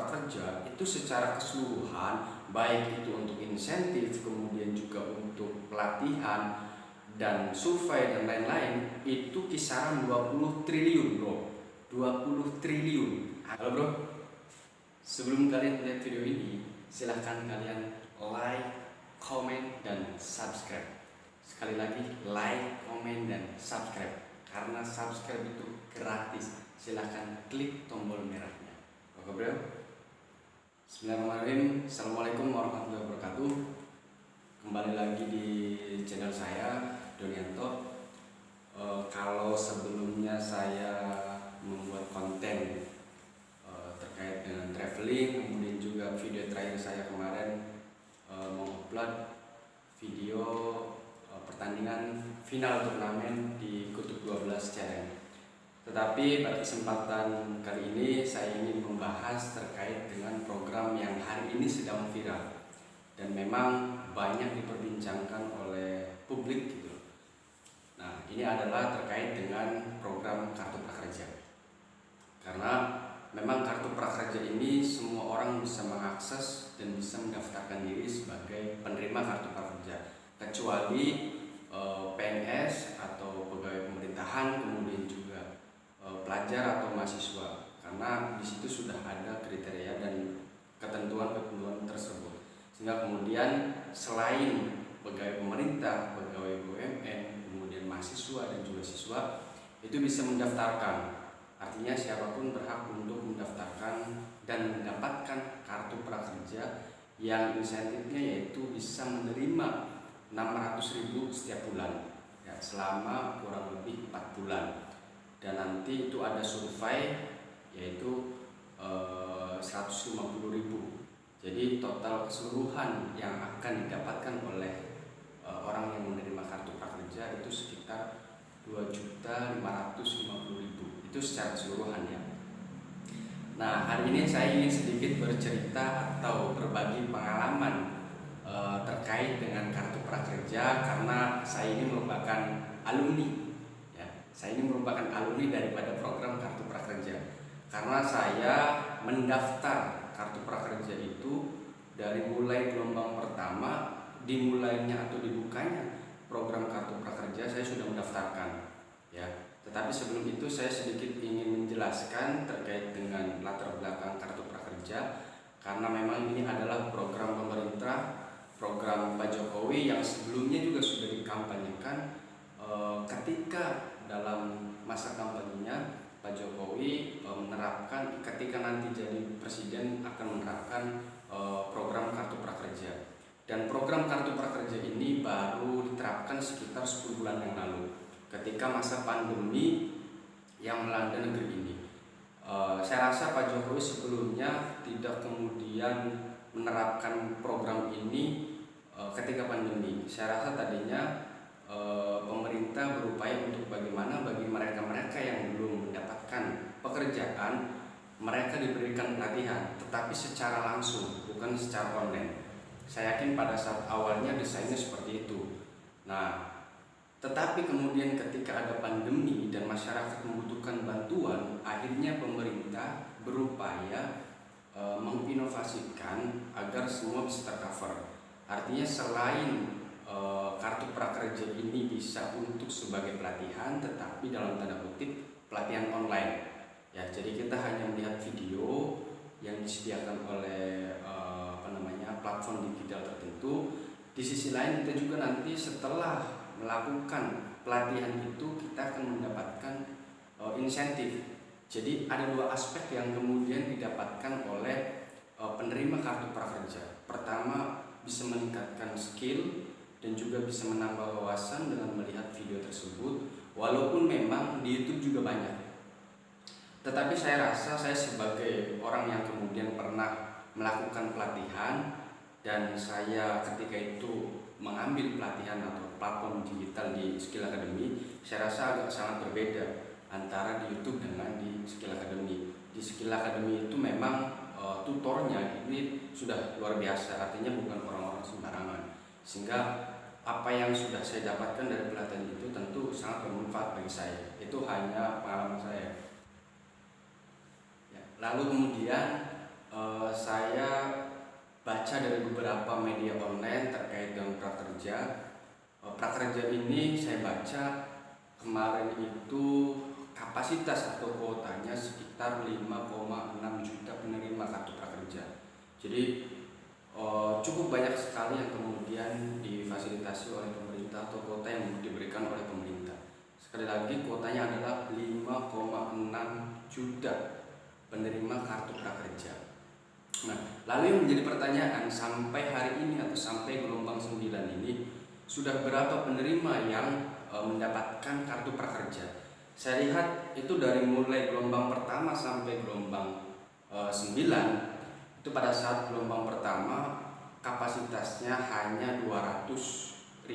prakerja itu secara keseluruhan, baik itu untuk insentif, kemudian juga untuk pelatihan dan survei dan lain-lain, itu kisaran 20 triliun bro. 20 triliun. Halo bro, sebelum kalian lihat video ini, silahkan kalian like, comment, dan subscribe. Sekali lagi, like, comment, dan subscribe. Karena subscribe itu gratis. Silahkan klik tombol merahnya. Oke bro. Bismillahirrahmanirrahim. Assalamualaikum warahmatullahi wabarakatuh. Kembali lagi di channel saya, Donianto. Kalau sebelumnya saya membuat konten terkait dengan traveling, kemudian juga video terakhir saya kemarin mengupload video pertandingan final turnamen di Kutub 12 Challenge. Tetapi pada kesempatan kali ini saya ingin membahas terkait dengan program yang hari ini sedang viral dan memang banyak diperbincangkan oleh publik gitu. Nah, ini adalah terkait dengan program Kartu Prakerja. Karena memang Kartu Prakerja ini semua orang bisa mengakses dan bisa mendaftarkan diri sebagai penerima Kartu Prakerja, kecuali PNS atau pegawai pemerintahan, kemudian juga pelajar atau mahasiswa, karena di situ sudah ada kriteria dan ketentuan-ketentuan tersebut. Sehingga kemudian selain pegawai pemerintah, pegawai BUMN, kemudian mahasiswa dan juga siswa itu bisa mendaftarkan. Artinya siapapun berhak untuk mendaftarkan dan mendapatkan kartu prakerja yang insentifnya yaitu bisa menerima 600.000 setiap bulan ya, selama kurang lebih 4 bulan. Dan nanti itu ada survei yaitu 150.000. Jadi total keseluruhan yang akan didapatkan oleh orang yang menerima kartu prakerja itu sekitar 2.550.000. Itu secara keseluruhan ya. Nah, hari ini saya ingin sedikit bercerita atau berbagi pengalaman terkait dengan kartu prakerja, karena saya ini merupakan alumni. Saya ini merupakan alumni daripada program Kartu Prakerja. Karena saya mendaftar Kartu Prakerja itu dari mulai gelombang pertama, dimulainya atau dibukanya program Kartu Prakerja saya sudah mendaftarkan. Ya. Tetapi sebelum itu saya sedikit ingin menjelaskan terkait dengan latar belakang Kartu Prakerja, karena memang ini adalah program pemerintah, program Pak Jokowi yang sebelumnya juga sudah dikampanyekan ketika dalam masa kampanyenya Pak Jokowi menerapkan, ketika nanti jadi presiden akan menerapkan program Kartu Prakerja. Dan program Kartu Prakerja ini baru diterapkan sekitar 10 bulan yang lalu ketika masa pandemi yang melanda negeri ini. Saya rasa Pak Jokowi sebelumnya tidak kemudian menerapkan program ini ketika pandemi. Saya rasa tadinya pemerintah berupaya untuk bagaimana bagi mereka-mereka yang belum mendapatkan pekerjaan, mereka diberikan pelatihan, tetapi secara langsung, bukan secara online. Saya yakin pada saat awalnya desainnya seperti itu. Nah, tetapi kemudian ketika ada pandemi dan masyarakat membutuhkan bantuan, akhirnya pemerintah berupaya menginovasikan agar semua bisa tercover. Artinya selain kartu prakerja ini bisa untuk sebagai pelatihan, tetapi dalam tanda kutip pelatihan online ya. Jadi kita hanya melihat video yang disediakan oleh platform digital tertentu. Di sisi lain kita juga nanti setelah melakukan pelatihan itu kita akan mendapatkan insentif. Jadi ada dua aspek yang kemudian didapatkan oleh penerima kartu prakerja. Pertama, bisa meningkatkan skill dan juga bisa menambah wawasan dengan melihat video tersebut, walaupun memang di YouTube juga banyak. Tetapi saya rasa saya sebagai orang yang kemudian pernah melakukan pelatihan dan saya ketika itu mengambil pelatihan atau platform digital di Skill Academy, saya rasa agak sangat berbeda antara di YouTube dengan di Skill Academy. Di Skill Academy itu memang tutornya ini sudah luar biasa, artinya bukan orang-orang sembarangan. Sehingga apa yang sudah saya dapatkan dari pelatihan itu tentu sangat bermanfaat bagi saya. Itu hanya pengalaman saya. Ya, lalu kemudian baca dari beberapa media online terkait dengan prakerja. Prakerja ini saya baca kemarin itu kapasitas atau kuotanya sekitar 5,6 juta penerima kartu prakerja. Jadi cukup banyak sekali yang kemudian difasilitasi oleh pemerintah atau kuota yang diberikan oleh pemerintah. Sekali lagi, kuotanya adalah 5,6 juta penerima kartu prakerja. Nah, lalu yang menjadi pertanyaan, sampai hari ini atau sampai gelombang 9 ini sudah berapa penerima yang mendapatkan kartu prakerja? Saya lihat itu dari mulai gelombang pertama sampai gelombang 9, itu pada saat gelombang pertama kapasitasnya hanya 200.000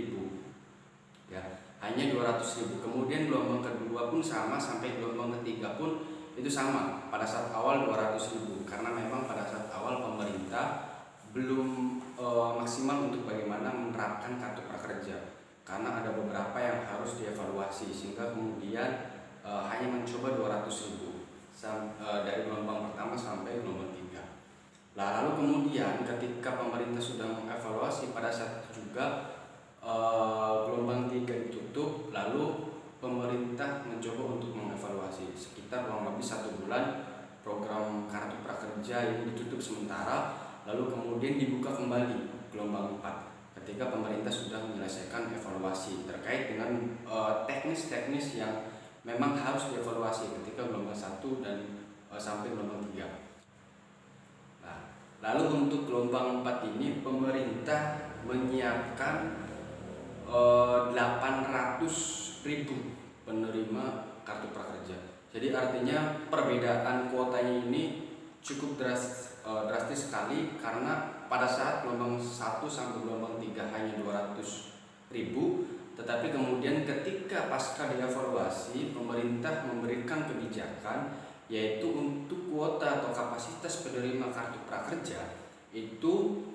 ya, hanya 200.000. Kemudian gelombang kedua pun sama, sampai gelombang ketiga pun itu sama, pada saat awal 200.000, karena memang pada saat awal pemerintah belum maksimal untuk bagaimana menerapkan kartu prakerja, karena ada beberapa yang harus dievaluasi, sehingga kemudian hanya mencoba 200.000 dari gelombang pertama sampai gelombang 3. Lalu kemudian ketika pemerintah sudah mengevaluasi, pada saat itu juga gelombang 3 ditutup, lalu pemerintah mencoba untuk mengevaluasi sekitar kurang lebih 1 bulan. Program kartu prakerja ini ditutup sementara, lalu kemudian dibuka kembali gelombang 4 ketika pemerintah sudah menyelesaikan evaluasi terkait dengan teknis-teknis yang memang harus dievaluasi ketika gelombang 1 dan sampai gelombang 3. Nah, lalu untuk gelombang 4 ini pemerintah menyiapkan 800.000 penerima kartu prakerja. Jadi artinya perbedaan kuotanya ini cukup drastis sekali, karena pada saat gelombang 1 sampai gelombang 3 hanya 200.000, tetapi kemudian ketika pasca dievaluasi pemerintah memberikan kebijakan yaitu untuk kuota atau kapasitas penerima kartu prakerja itu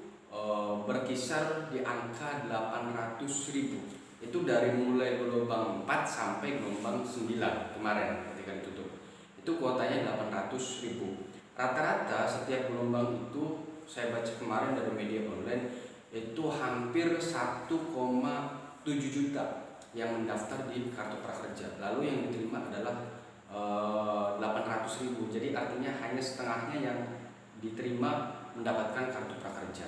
berkisar di angka 800.000. Itu dari mulai gelombang 4 sampai gelombang 9 kemarin ketika ditutup. Itu kuotanya 800.000. Rata-rata setiap gelombang itu saya baca kemarin dari media online itu hampir 1,7 juta yang mendaftar di kartu prakerja. Lalu yang diterima adalah 800.000. Jadi artinya hanya setengahnya yang diterima mendapatkan kartu prakerja.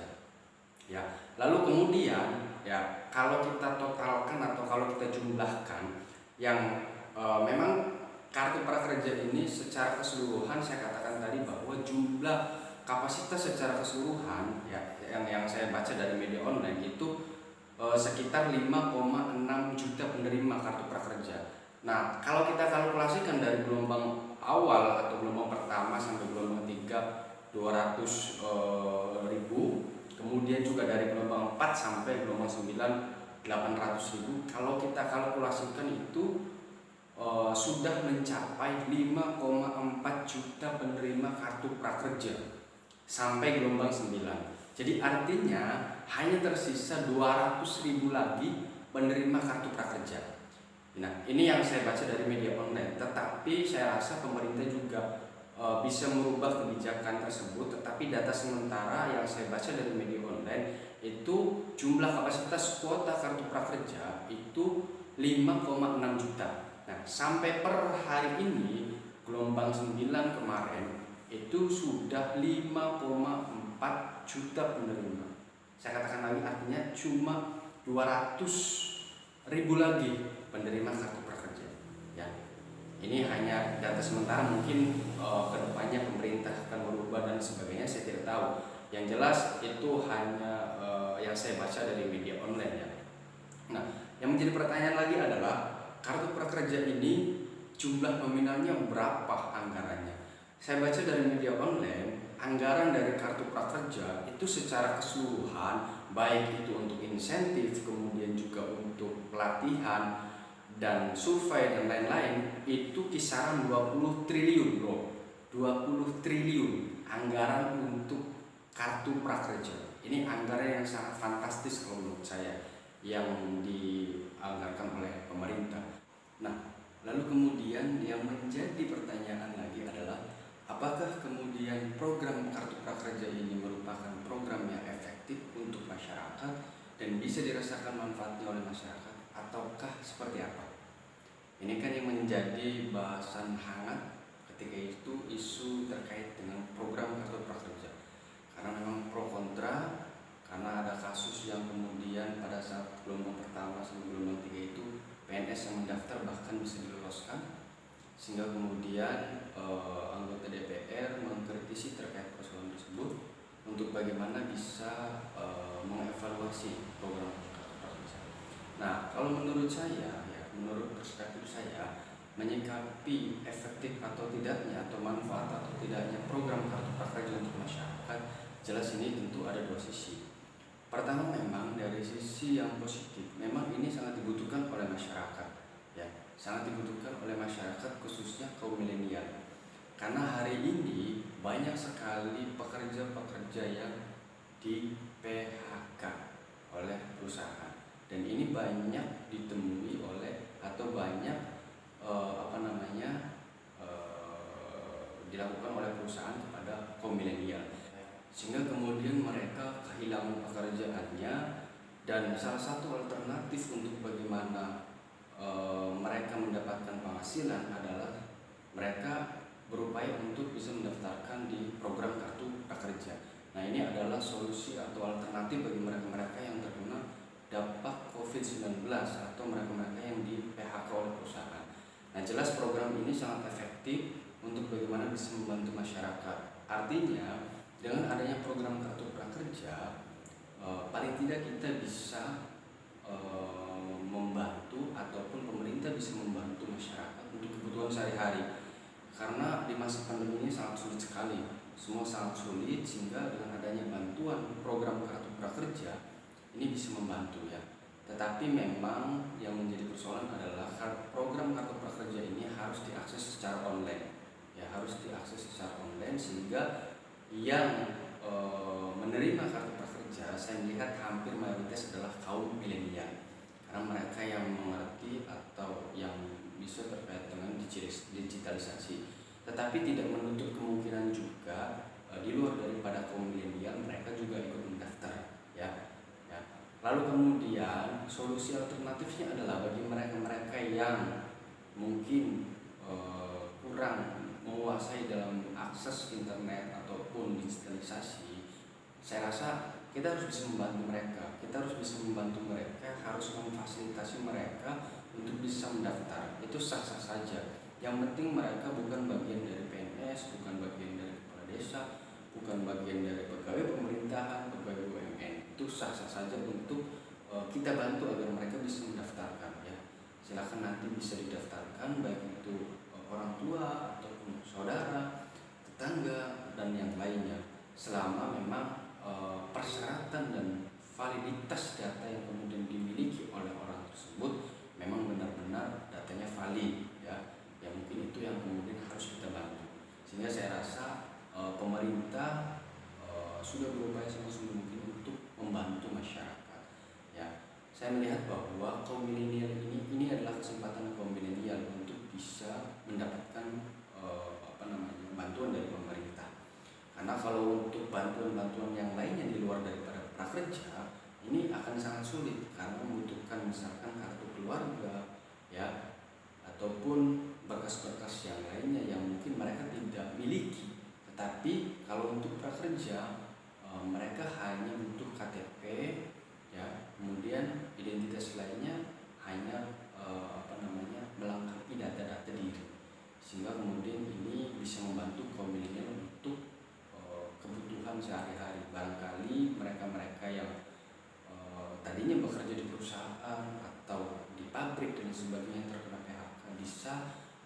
Ya, lalu kemudian ya kalau kita totalkan atau kalau kita jumlahkan yang memang kartu prakerja ini secara keseluruhan, saya katakan tadi bahwa jumlah kapasitas secara keseluruhan ya yang saya baca dari media online itu sekitar 5,6 juta penerima kartu prakerja. Nah, kalau kita kalkulasikan dari gelombang awal atau gelombang pertama sampai gelombang 3 200.000, kemudian juga dari gelombang 4 sampai gelombang 9 800.000, kalau kita kalkulasikan itu sudah mencapai 5,4 juta penerima kartu prakerja sampai gelombang 9. Jadi artinya hanya tersisa 200.000 lagi penerima kartu prakerja. Nah, ini yang saya baca dari media online, tetapi saya rasa pemerintah juga bisa merubah kebijakan tersebut, tetapi data sementara yang saya baca dari media online itu jumlah kapasitas kuota kartu prakerja itu 5,6 juta. Nah, sampai per hari ini gelombang 9 kemarin itu sudah 5,4 juta penerima. Saya katakan lagi, artinya cuma 200.000 lagi penerima kartu prakerja. Ya, ini hanya data sementara, mungkin kedepannya pemerintah akan berubah dan sebagainya, saya tidak tahu. Yang jelas itu hanya yang saya baca dari media online ya. Nah, yang menjadi pertanyaan lagi adalah kartu prakerja ini jumlah nominalnya berapa anggarannya? Saya baca dari media online, anggaran dari kartu prakerja itu secara keseluruhan, baik itu untuk insentif, kemudian juga untuk pelatihan dan survei dan lain-lain, itu kisaran 20 triliun loh. 20 triliun anggaran untuk kartu prakerja. Ini anggaran yang sangat fantastis kalau menurut saya yang dianggarkan oleh pemerintah. Nah, lalu kemudian yang menjadi pertanyaan lagi adalah apakah kemudian program Kartu Prakerja ini merupakan program yang efektif untuk masyarakat dan bisa dirasakan manfaatnya oleh masyarakat, ataukah seperti apa? Ini kan yang menjadi bahasan hangat ketika itu isu terkait dengan program Kartu Prakerja, karena memang pro kontra, karena ada kasus yang kemudian pada saat gelombang pertama sampai gelombang 3 itu PNS yang mendaftar bahkan bisa diloloskan, sehingga kemudian anggota DPR mengkritisi terkait persoalan tersebut untuk bagaimana bisa mengevaluasi program Kartu Prakerja. Nah, kalau menurut saya, ya, menurut perspektif saya, menyikapi efektif atau tidaknya atau manfaat atau tidaknya program Kartu Prakerja untuk masyarakat, jelas ini tentu ada dua sisi. Pertama, memang dari sisi yang positif, memang ini sangat dibutuhkan oleh masyarakat, ya, sangat dibutuhkan oleh masyarakat khususnya kaum milenial. Karena hari ini banyak sekali pekerja-pekerja yang di PHK oleh perusahaan, dan ini banyak ditemui oleh atau banyak dilakukan oleh perusahaan kepada kaum milenial, sehingga kemudian mereka kehilangan pekerjaannya. Dan salah satu alternatif untuk bagaimana mereka mendapatkan penghasilan adalah mereka berupaya untuk bisa mendaftarkan di program Kartu Prakerja. Nah, ini adalah solusi atau alternatif bagi mereka-mereka yang terkena dampak COVID-19 atau mereka-mereka yang di PHK oleh perusahaan. Nah, jelas program ini sangat efektif untuk bagaimana bisa membantu masyarakat. Artinya, dengan adanya program Kartu Prakerja, paling tidak kita bisa membantu ataupun pemerintah bisa membantu masyarakat untuk kebutuhan sehari-hari. Karena di masa pandemi ini sangat sulit sekali, semua sangat sulit, sehingga dengan adanya bantuan program Kartu Prakerja ini bisa membantu, ya. Tetapi memang yang menjadi persoalan adalah program Kartu Prakerja ini harus diakses secara online, ya, harus diakses secara online, sehingga yang menerima Kartu Prakerja saya melihat hampir mayoritas adalah kaum milenial, karena mereka yang mengerti atau yang bisa terkait dengan digitalisasi. Tetapi tidak menutup kemungkinan juga di luar daripada kaum milenial mereka juga ikut mendaftar, ya. Lalu kemudian solusi alternatifnya adalah bagi mereka-mereka yang mungkin kurang menguasai dalam akses internet ataupun digitalisasi. Saya rasa kita harus bisa membantu mereka. Kita harus bisa membantu mereka, harus memfasilitasi mereka untuk bisa mendaftar. Itu sah-sah saja. Yang penting mereka bukan bagian dari PNS, bukan bagian dari kepala desa, bukan bagian dari pegawai pemerintahan, pegawai BUMN. Itu sah-sah saja untuk kita bantu agar mereka bisa mendaftarkan, ya. Silakan nanti bisa didaftarkan, baik itu orang tua ataupun saudara, tetangga, dan yang lainnya, selama memang persyaratan dan validitas data yang kemudian dimiliki oleh orang tersebut memang benar-benar datanya valid, ya. Ya, mungkin itu yang kemudian harus kita bantu. Sehingga saya rasa pemerintah sudah berupaya semaksimal mungkin untuk membantu masyarakat, ya. Saya melihat bahwa kaum milenial ini adalah kesempatan kaum milenial untuk bisa mendapatkan bantuan dari pemerintah. Karena kalau untuk bantuan-bantuan yang lainnya di luar daripada prakerja, ini akan sangat sulit karena membutuhkan misalkan kartu keluarga, ya, ataupun berkas-berkas yang lainnya yang mungkin mereka tidak miliki. Tetapi kalau untuk prakerja, mereka hanya butuh KTP, ya, kemudian identitas lainnya hanya melengkapi data-data diri, sehingga kemudian ini bisa membantu kaum milenial untuk kebutuhan sehari-hari. Barangkali mereka-mereka yang tadinya bekerja di perusahaan atau di pabrik dan sebagainya terkena PHK bisa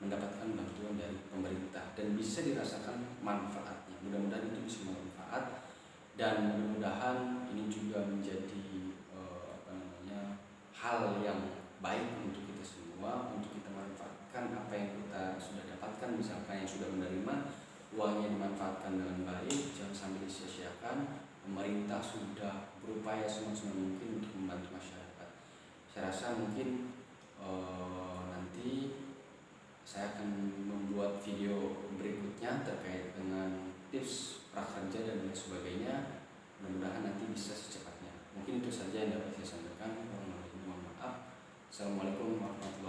mendapatkan bantuan dari pemerintah dan bisa dirasakan manfaatnya. Mudah-mudahan itu bisa bermanfaat, dan mudah-mudahan ini juga menjadi hal yang baik untuk kita semua, untuk kita manfaatkan apa yang kita sudah dapatkan. Misalkan yang sudah menerima, uangnya dimanfaatkan dengan baik, jangan sampai disia-siakan. Pemerintah sudah berupaya semaksimal mungkin untuk membantu masyarakat. Saya rasa mungkin nanti saya akan membuat video berikutnya terkait Assalamualaikum warahmatullahi wabarakatuh.